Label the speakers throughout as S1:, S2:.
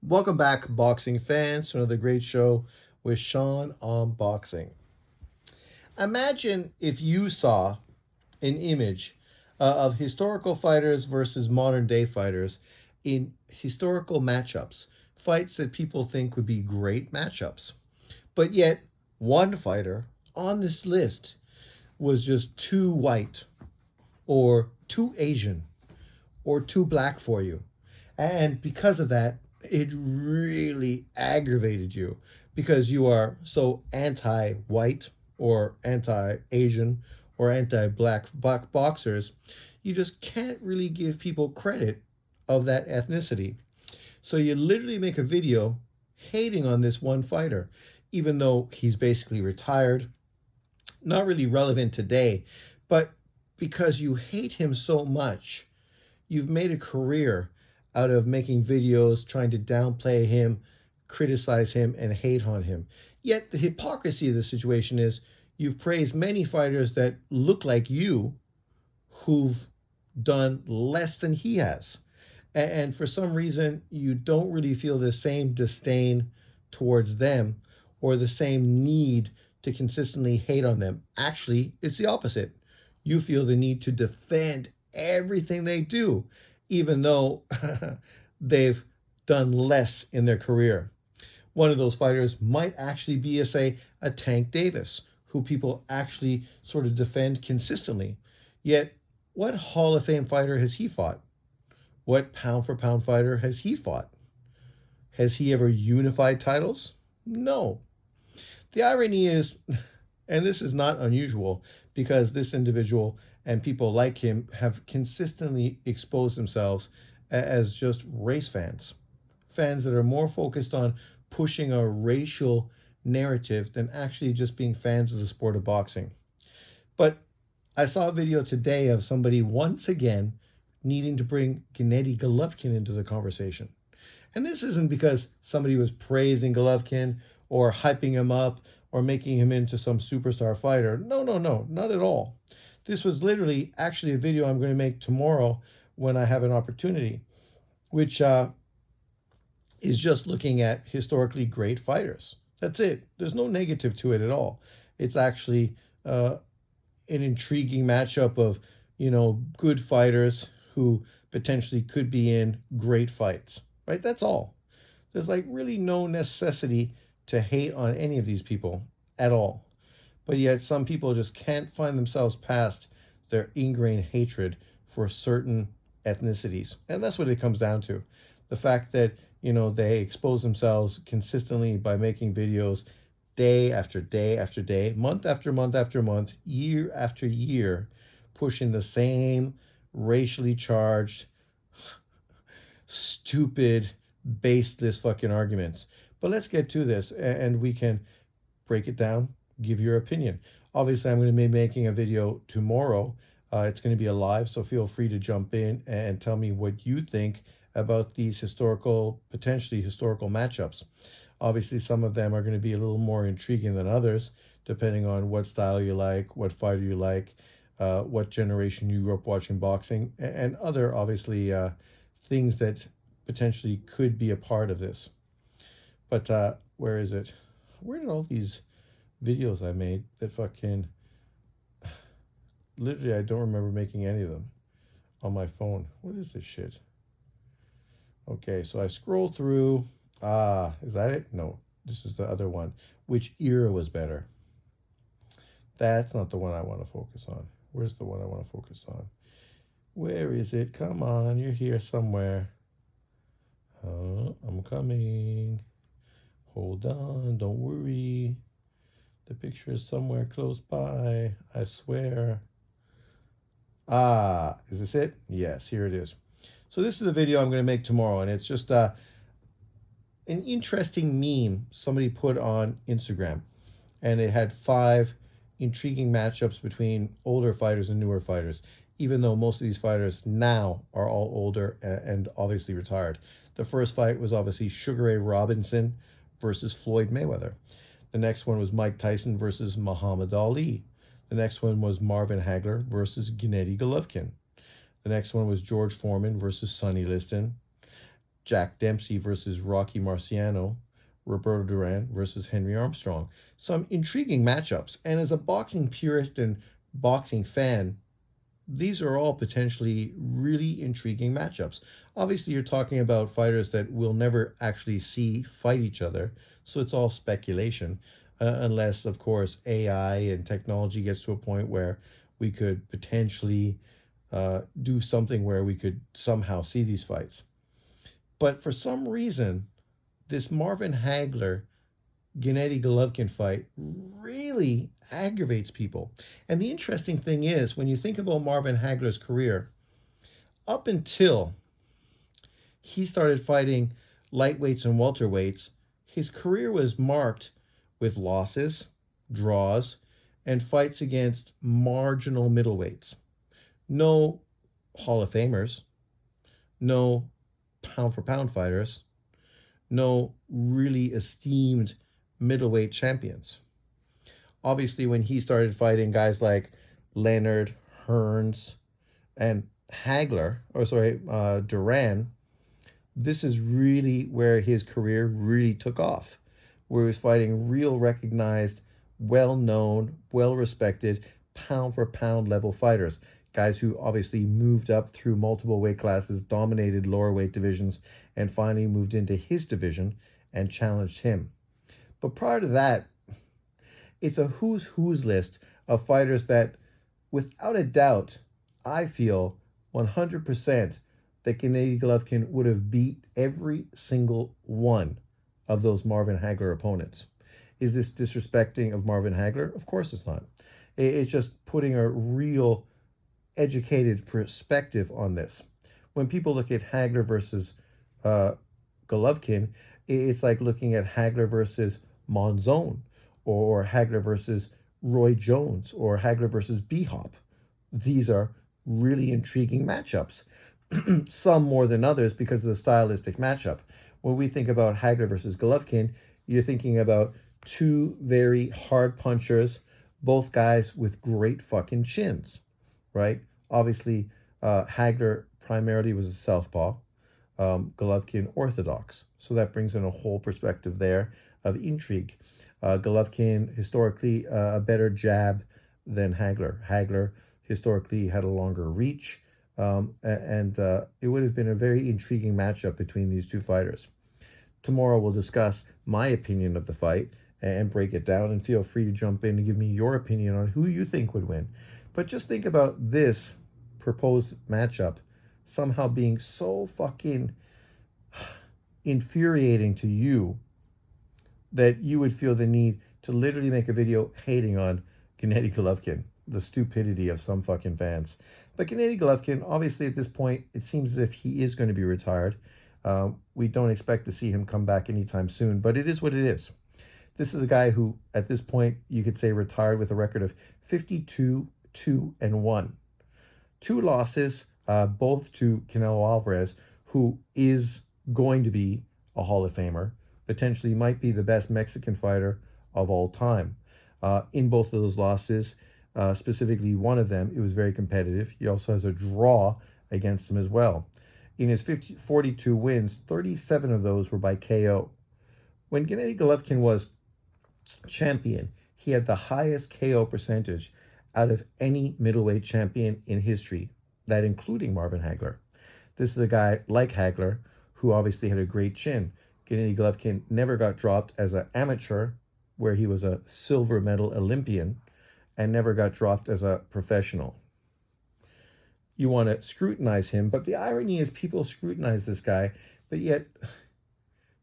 S1: Welcome back, boxing fans, to another great show with Sean on boxing. Imagine if you saw an image of historical fighters versus modern day fighters in historical matchups, fights that people think would be great matchups. But yet, one fighter on this list was just too white, or too Asian, or too black for you. And because of that, it really aggravated you because you are so anti white or anti Asian or anti black boxers. You just can't really give people credit of that ethnicity. So you literally make a video hating on this one fighter, even though he's basically retired, not really relevant today, but because you hate him so much, you've made a career out of making videos trying to downplay him, criticize him, and hate on him. Yet the hypocrisy of the situation is you've praised many fighters that look like you who've done less than he has. And for some reason, you don't really feel the same disdain towards them or the same need to consistently hate on them. Actually, it's the opposite. You feel the need to defend everything they do, even though they've done less in their career. One of those fighters might actually be, say, a Tank Davis, who people actually sort of defend consistently. Yet, what Hall of Fame fighter has he fought? What pound for pound fighter has he fought? Has he ever unified titles? No. The irony is, and this is not unusual because this individual and people like him have consistently exposed themselves as just race fans, fans that are more focused on pushing a racial narrative than actually just being fans of the sport of boxing. But I saw a video today of somebody once again needing to bring Gennady Golovkin into the conversation. And this isn't because somebody was praising Golovkin or hyping him up or making him into some superstar fighter. No, no, no, not at all. This was literally actually a video I'm going to make tomorrow when I have an opportunity, which is just looking at historically great fighters. That's it. There's no negative to it at all. It's actually an intriguing matchup of, good fighters who potentially could be in great fights, right? That's all. There's like really no necessity to hate on any of these people at all. But yet some people just can't find themselves past their ingrained hatred for certain ethnicities. And that's what it comes down to. The fact that, they expose themselves consistently by making videos day after day after day, month after month after month, year after year, pushing the same racially charged, stupid, baseless fucking arguments. But let's get to this and we can break it down, give your opinion. Obviously, I'm going to be making a video tomorrow. It's going to be a live, so feel free to jump in and tell me what you think about these potentially historical matchups. Obviously, some of them are going to be a little more intriguing than others, depending on what style you like, what fighter you like, what generation you grew up watching boxing, and other, obviously, things that potentially could be a part of this. But where is it? Where did all these videos I made that fucking... Literally, I don't remember making any of them on my phone. What is this shit? Okay, so I scroll through. Is that it? No, this is the other one. Which era was better? That's not the one I want to focus on. Where's the one I want to focus on? Where is it? Come on, you're here somewhere. I'm coming. Hold on, don't worry. The picture is somewhere close by, I swear. Is this it? Yes, here it is. So this is the video I'm going to make tomorrow, and it's just an interesting meme somebody put on Instagram, and it had 5 intriguing matchups between older fighters and newer fighters, even though most of these fighters now are all older and obviously retired. The first fight was obviously Sugar Ray Robinson versus Floyd Mayweather. The next one was Mike Tyson versus Muhammad Ali. The next one was Marvin Hagler versus Gennady Golovkin. The next one was George Foreman versus Sonny Liston. Jack Dempsey versus Rocky Marciano, Roberto Duran versus Henry Armstrong. Some intriguing matchups. And as a boxing purist and boxing fan, these are all potentially really intriguing matchups. Obviously, you're talking about fighters that we'll never actually see fight each other, so it's all speculation, unless, of course, AI and technology gets to a point where we could potentially do something where we could somehow see these fights. But for some reason, this Marvin Hagler Gennady Golovkin fight really aggravates people. And the interesting thing is, when you think about Marvin Hagler's career, up until he started fighting lightweights and welterweights, his career was marked with losses, draws, and fights against marginal middleweights. No Hall of Famers, no pound for pound fighters, no really esteemed middleweight champions. Obviously, when he started fighting guys like Leonard, Hearns, and Duran, this is really where his career really took off, where he was fighting real recognized, well-known, well-respected, pound-for-pound level fighters, guys who obviously moved up through multiple weight classes, dominated lower weight divisions, and finally moved into his division and challenged him. But prior to that, it's a who's who's list of fighters that, without a doubt, I feel 100% that Gennady Golovkin would have beat every single one of those Marvin Hagler opponents. Is this disrespecting of Marvin Hagler? Of course it's not. It's just putting a real educated perspective on this. When people look at Hagler versus Golovkin, it's like looking at Hagler versus Monzon, or Hagler versus Roy Jones, or Hagler versus B-Hop. These are really intriguing matchups. Some more than others because of the stylistic matchup. When we think about Hagler versus Golovkin, you're thinking about two very hard punchers, both guys with great fucking chins, right? Obviously, Hagler primarily was a southpaw, Golovkin orthodox. So that brings in a whole perspective there of intrigue. Golovkin, historically, a better jab than Hagler. Hagler, historically, had a longer reach. And it would have been a very intriguing matchup between these two fighters. Tomorrow we'll discuss my opinion of the fight and break it down, and feel free to jump in and give me your opinion on who you think would win. But just think about this proposed matchup somehow being so fucking infuriating to you that you would feel the need to literally make a video hating on Gennady Golovkin. The stupidity of some fucking fans. But Gennady Golovkin, obviously at this point, it seems as if he is going to be retired. We don't expect to see him come back anytime soon, but it is what it is. This is a guy who, at this point, you could say retired with a record of 52-2-1. 2 losses, both to Canelo Alvarez, who is going to be a Hall of Famer, potentially might be the best Mexican fighter of all time. In both of those losses, specifically one of them, it was very competitive. He also has a draw against him as well. In his 42 wins, 37 of those were by KO. When Gennady Golovkin was champion, he had the highest KO percentage out of any middleweight champion in history, that including Marvin Hagler. This is a guy like Hagler who obviously had a great chin. Gennady Golovkin never got dropped as an amateur, where he was a silver medal Olympian, and never got dropped as a professional. You want to scrutinize him, but the irony is people scrutinize this guy, but yet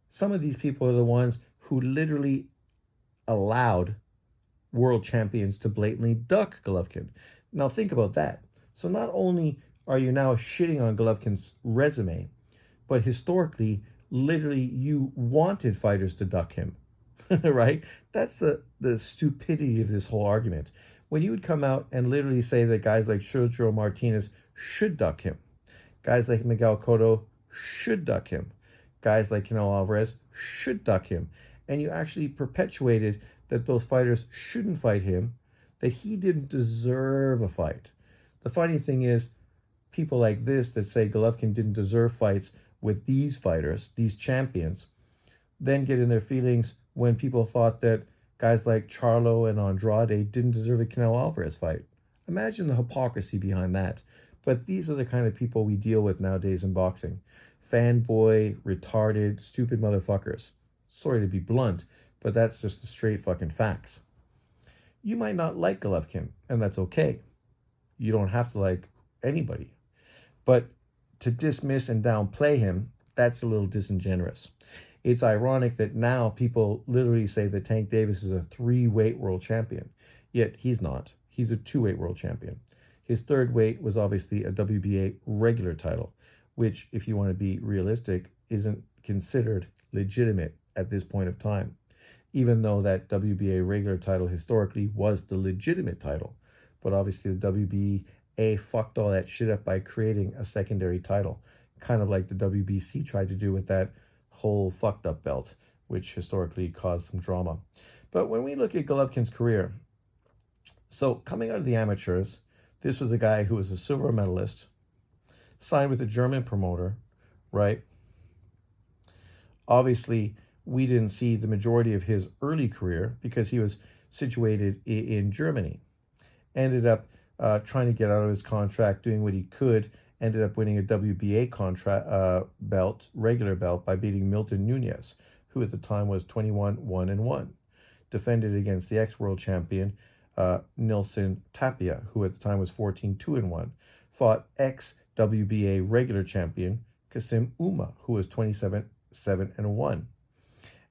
S1: some of these people are the ones who literally allowed world champions to blatantly duck Golovkin. Now think about that. So not only are you now shitting on Golovkin's resume, but historically, literally you wanted fighters to duck him. Right? That's the stupidity of this whole argument. When you would come out and literally say that guys like Sergio Martinez should duck him, guys like Miguel Cotto should duck him, guys like Canelo Alvarez should duck him, and you actually perpetuated that those fighters shouldn't fight him, that he didn't deserve a fight. The funny thing is, people like this that say Golovkin didn't deserve fights with these fighters, these champions, then get in their feelings when people thought that guys like Charlo and Andrade didn't deserve a Canelo Alvarez fight. Imagine the hypocrisy behind that. But these are the kind of people we deal with nowadays in boxing. Fanboy, retarded, stupid motherfuckers. Sorry to be blunt, but that's just the straight fucking facts. You might not like Golovkin, and that's okay. You don't have to like anybody. But to dismiss and downplay him, that's a little disingenuous. It's ironic that now people literally say that Tank Davis is a 3-weight world champion, yet he's not. He's a 2-weight world champion. His third weight was obviously a WBA regular title, which, if you want to be realistic, isn't considered legitimate at this point of time, even though that WBA regular title historically was the legitimate title. But obviously the WBA fucked all that shit up by creating a secondary title, kind of like the WBC tried to do with that whole fucked up belt, which historically caused some drama. But when we look at Golovkin's career, so coming out of the amateurs, this was a guy who was a silver medalist, signed with a German promoter, right? Obviously, we didn't see the majority of his early career because he was situated in Germany. Ended up trying to get out of his contract, doing what he could, ended up winning a WBA contract belt, regular belt, by beating Milton Nunez, who at the time was 21-1-1. Defended against the ex-world champion, Nilson Tapia, who at the time was 14-2-1. Fought ex-WBA regular champion, Kasim Uma, who was 27-7-1.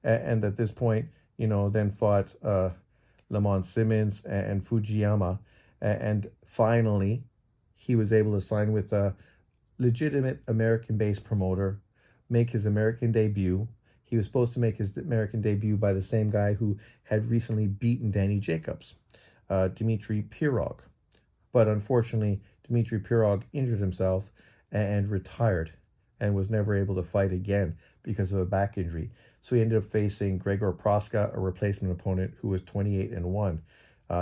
S1: And at this point, then fought Lamont Simmons and Fujiyama. And finally, he was able to sign with a legitimate American-based promoter, make his American debut. He was supposed to make his American debut by the same guy who had recently beaten Danny Jacobs, Dmitry Pirog. But unfortunately, Dmitry Pirog injured himself and retired and was never able to fight again because of a back injury. So he ended up facing Gregor Proska, a replacement opponent who was 28-1,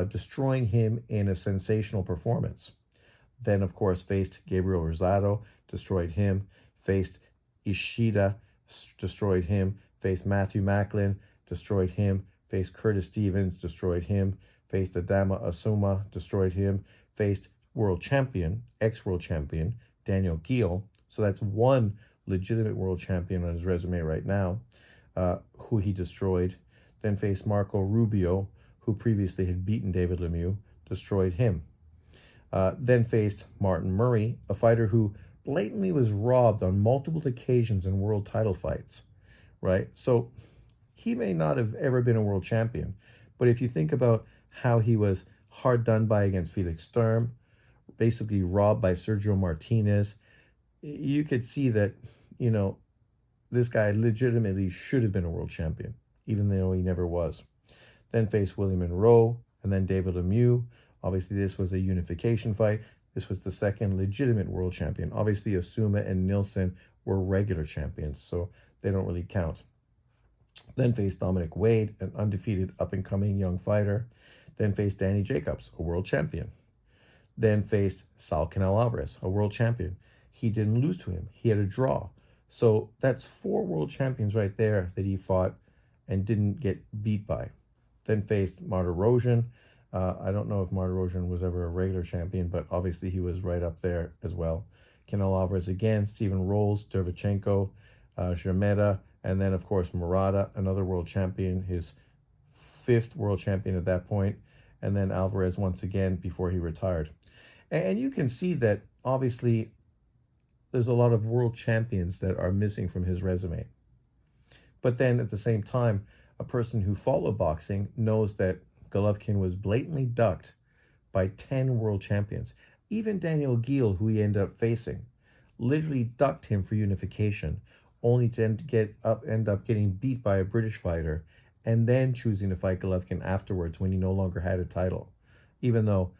S1: destroying him in a sensational performance. Then, of course, faced Gabriel Rosado, destroyed him. Faced Ishida, destroyed him. Faced Matthew Macklin, destroyed him. Faced Curtis Stevens, destroyed him. Faced Adama Asuma, destroyed him. Faced world champion, ex-world champion, Daniel Geale. So that's one legitimate world champion on his resume right now, who he destroyed. Then faced Marco Rubio, who previously had beaten David Lemieux, destroyed him. Then faced Martin Murray, a fighter who blatantly was robbed on multiple occasions in world title fights, right? So he may not have ever been a world champion, but if you think about how he was hard done by against Felix Sturm, basically robbed by Sergio Martinez, you could see that, this guy legitimately should have been a world champion, even though he never was. Then faced Willie Monroe, and then David Lemieux. Obviously, this was a unification fight. This was the second legitimate world champion. Obviously, Asuma and Nilsson were regular champions, so they don't really count. Then faced Dominic Wade, an undefeated up-and-coming young fighter. Then faced Danny Jacobs, a world champion. Then faced Saul Canelo Alvarez, a world champion. He didn't lose to him. He had a draw. So that's 4 world champions right there that he fought and didn't get beat by. Then faced Martirosyan. I don't know if Martirosyan was ever a regular champion, but obviously he was right up there as well. Canelo Alvarez again, Stephen Rolls, Derevchenko, Jermeta, and then, of course, Murata, another world champion, his 5th world champion at that point, and then Alvarez once again before he retired. And you can see that, obviously, there's a lot of world champions that are missing from his resume. But then, at the same time, a person who followed boxing knows that Golovkin was blatantly ducked by 10 world champions. Even Daniel Geale, who he ended up facing, literally ducked him for unification, only to end up getting beat by a British fighter, and then choosing to fight Golovkin afterwards when he no longer had a title, even though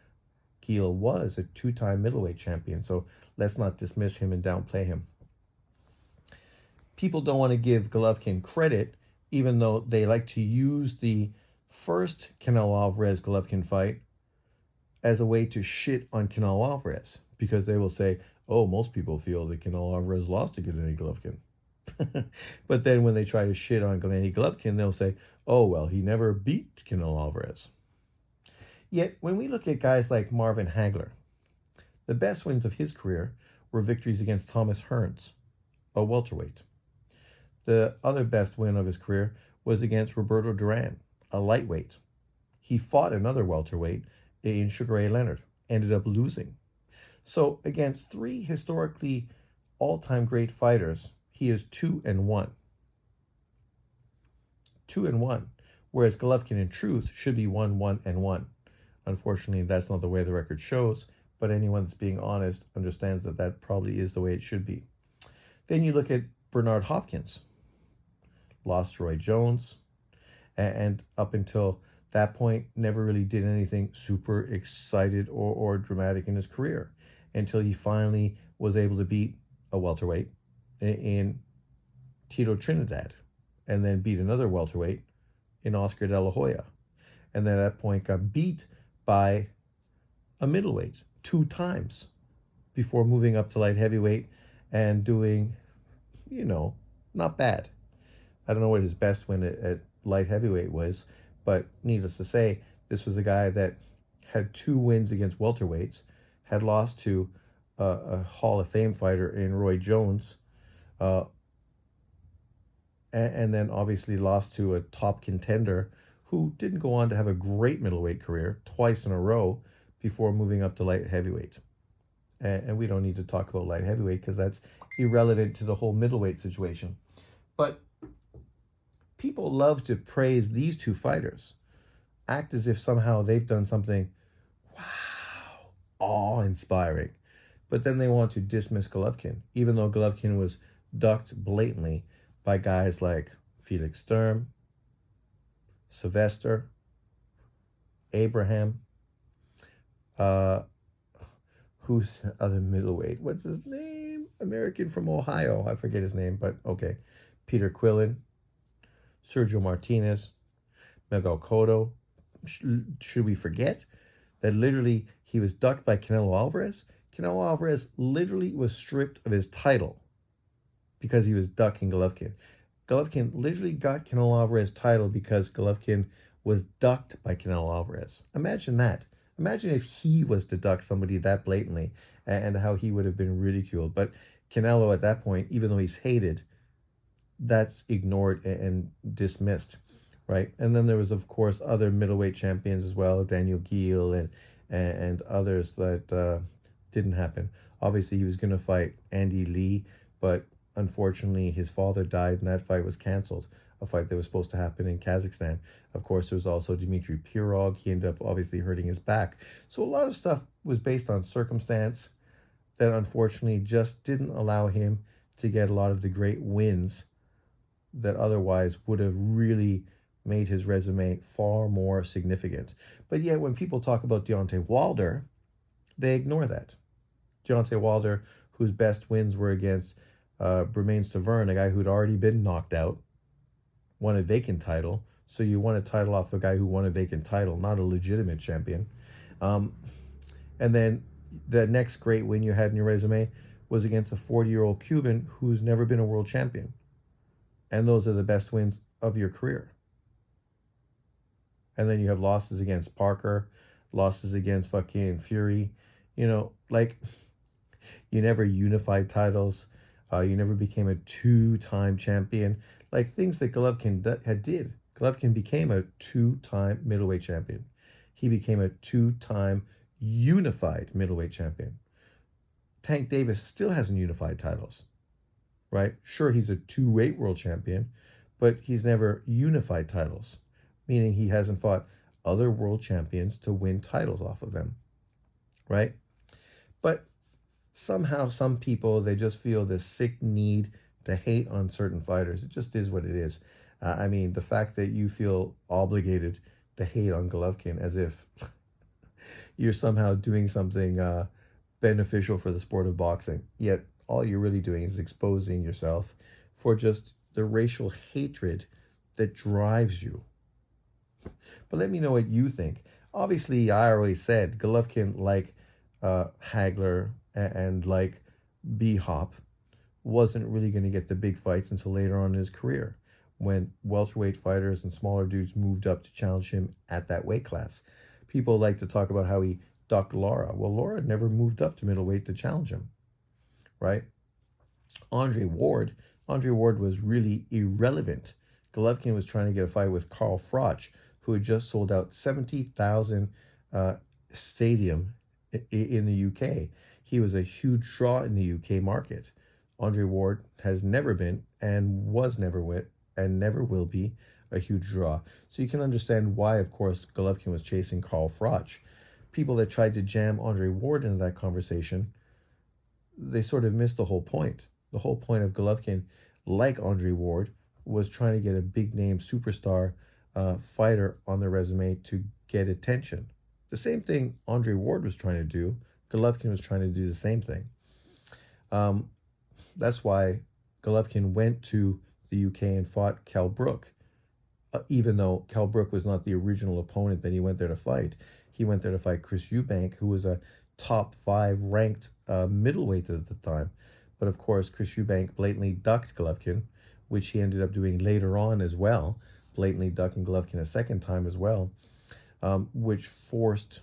S1: Geale was a 2-time middleweight champion. So let's not dismiss him and downplay him. People don't want to give Golovkin credit, even though they like to use the first Canelo Alvarez-Golovkin fight as a way to shit on Canelo Alvarez, because they will say, Oh, most people feel that Canelo Alvarez lost to Gennady Golovkin. But then when they try to shit on Gennady Golovkin, they'll say, oh, well, he never beat Canelo Alvarez. Yet, when we look at guys like Marvin Hagler, the best wins of his career were victories against Thomas Hearns, a welterweight. The other best win of his career was against Roberto Duran, a lightweight. He fought another welterweight in Sugar Ray Leonard, ended up losing. So against three historically all-time great fighters, he is 2-1. 2-1. Whereas Golovkin, in truth, should be 1-1-1. Unfortunately, that's not the way the record shows, but anyone that's being honest understands that that probably is the way it should be. Then you look at Bernard Hopkins, lost to Roy Jones, and up until that point, never really did anything super excited or dramatic in his career until he finally was able to beat a welterweight in Tito Trinidad and then beat another welterweight in Oscar De La Hoya. And then at that point got beat by a middleweight 2 times before moving up to light heavyweight and doing, not bad. I don't know what his best win at light heavyweight was, but needless to say, this was a guy that had 2 wins against welterweights, had lost to a Hall of Fame fighter in Roy Jones, and then obviously lost to a top contender who didn't go on to have a great middleweight career twice in a row before moving up to light heavyweight. And we don't need to talk about light heavyweight because that's irrelevant to the whole middleweight situation. But people love to praise these 2 fighters, act as if somehow they've done something, wow, awe-inspiring. But then they want to dismiss Golovkin, even though Golovkin was ducked blatantly by guys like Felix Sturm, Sylvester, Abraham, who's other middleweight? What's his name? American from Ohio. I forget his name, but okay. Peter Quillen, Sergio Martinez, Miguel Cotto. Should we forget that literally he was ducked by Canelo Alvarez? Canelo Alvarez literally was stripped of his title because he was ducking Golovkin. Golovkin literally got Canelo Alvarez's title because Golovkin was ducked by Canelo Alvarez. Imagine that. Imagine if he was to duck somebody that blatantly and how he would have been ridiculed. But Canelo at that point, even though he's hated, that's ignored and dismissed, right? And then there was, of course, other middleweight champions as well, Daniel Geale and others that didn't happen. Obviously, he was going to fight Andy Lee, but unfortunately, his father died and that fight was canceled, a fight that was supposed to happen in Kazakhstan. Of course, there was also Dmitry Pirog. He ended up obviously hurting his back. So a lot of stuff was based on circumstance that unfortunately just didn't allow him to get a lot of the great wins that otherwise would have really made his resume far more significant. But yet when people talk about Deontay Wilder, they ignore that. Deontay Wilder, whose best wins were against Bermane Stiverne, a guy who'd already been knocked out, won a vacant title. So you won a title off a guy who won a vacant title, not a legitimate champion. And then the next great win you had in your resume was against a 40-year-old Cuban who's never been a world champion. And those are the best wins of your career. And then you have losses against Parker, losses against fucking Fury. You never unified titles. You never became a 2-time champion. Like things that Golovkin did. Golovkin became a 2-time middleweight champion. He became a 2-time unified middleweight champion. Tank Davis still hasn't unified titles, right? Sure, he's a 2-weight world champion, but he's never unified titles, meaning he hasn't fought other world champions to win titles off of them, right? But somehow some people, they just feel this sick need to hate on certain fighters. It just is what it is. The fact that you feel obligated to hate on Golovkin as if you're somehow doing something beneficial for the sport of boxing, yet all you're really doing is exposing yourself for just the racial hatred that drives you. But let me know what you think. Obviously, I already said Golovkin, like Hagler and like B-Hop wasn't really going to get the big fights until later on in his career, when welterweight fighters and smaller dudes moved up to challenge him at that weight class. People like to talk about how he ducked Lara. Well, Lara never moved up to middleweight to challenge him, right? Andre Ward, Andre Ward was really irrelevant. Golovkin was trying to get a fight with Carl Froch, who had just sold out 70,000 stadium in the UK. He was a huge draw in the UK market. Andre Ward has never been and was never with and never will be a huge draw. So you can understand why, of course, Golovkin was chasing Carl Froch. People that tried to jam Andre Ward into that conversation, they sort of missed the whole point. The whole point of Golovkin, like Andre Ward, was trying to get a big name superstar fighter on their resume to get attention. The same thing Andre Ward was trying to do, Golovkin was trying to do the same thing. That's why Golovkin went to the UK and fought Kell Brook, even though Kell Brook was not the original opponent that he went there to fight. He went there to fight Chris Eubank, who was a top 5 ranked middleweight at the time. But of course, Chris Eubank blatantly ducked Golovkin, which he ended up doing later on as well, blatantly ducking Golovkin a second time as well, which forced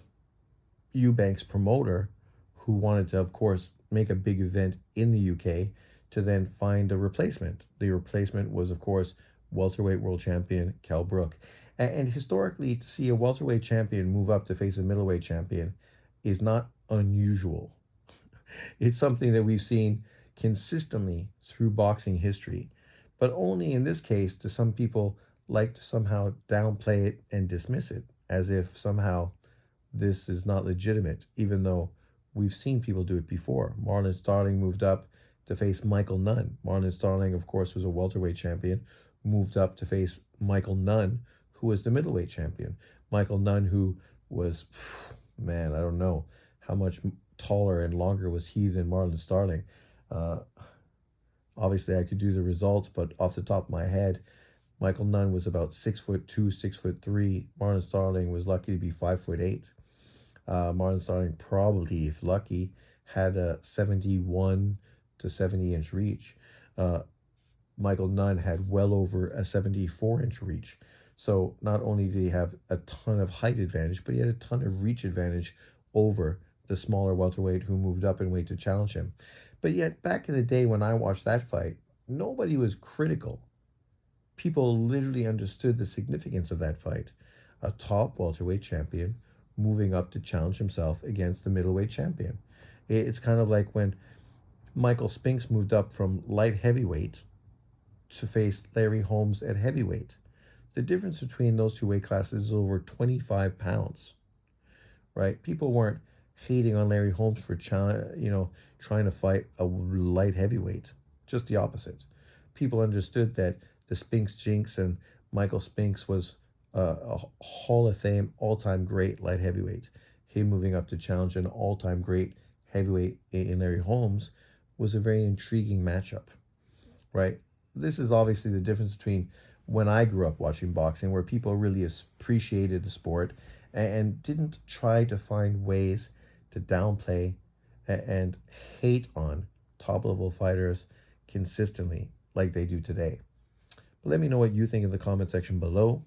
S1: Eubank's promoter, who wanted to, of course, make a big event in the UK, to then find a replacement. The replacement was, of course, welterweight world champion Kell Brook. And historically, to see a welterweight champion move up to face a middleweight champion is not unusual. It's something that we've seen consistently through boxing history, but only in this case do some people like to somehow downplay it and dismiss it as if somehow this is not legitimate, even though we've seen people do it before. Marlon Starling moved up to face Michael Nunn. Marlon Starling, of course, was a welterweight champion, moved up to face Michael Nunn, who was the middleweight champion. Michael Nunn, who was, man, I don't know how much taller and longer was he than Marlon Starling. Obviously, I could do the results, but off the top of my head, Michael Nunn was about 6'2", 6'3". Marlon Starling was lucky to be 5'8". Marlon Starling probably, if lucky, had a 71 to 70-inch reach. Michael Nunn had well over a 74-inch reach. So not only did he have a ton of height advantage, but he had a ton of reach advantage over the smaller welterweight who moved up in weight to challenge him. But yet, back in the day when I watched that fight, nobody was critical. People literally understood the significance of that fight. A top welterweight champion moving up to challenge himself against the middleweight champion. It's kind of like when Michael Spinks moved up from light heavyweight to face Larry Holmes at heavyweight. The difference between those two weight classes is over 25 pounds, right? People weren't hating on Larry Holmes for trying to fight a light heavyweight. Just the opposite. People understood that the Spinks jinx and Michael Spinks was a Hall of Fame all-time great light heavyweight. Him moving up to challenge an all-time great heavyweight in Larry Holmes was a very intriguing matchup, right? This is obviously the difference between when I grew up watching boxing, where people really appreciated the sport and didn't try to find ways to downplay and hate on top-level fighters consistently like they do today. But let me know what you think in the comment section below.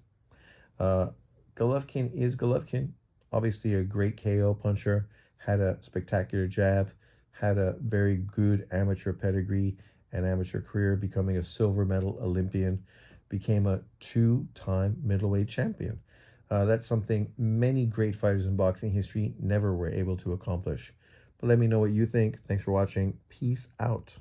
S1: Golovkin is Golovkin. Obviously a great KO puncher, had a spectacular jab, had a very good amateur pedigree and amateur career, becoming a silver medal Olympian, became a 2-time middleweight champion. That's something many great fighters in boxing history never were able to accomplish. But let me know what you think. Thanks for watching. Peace out.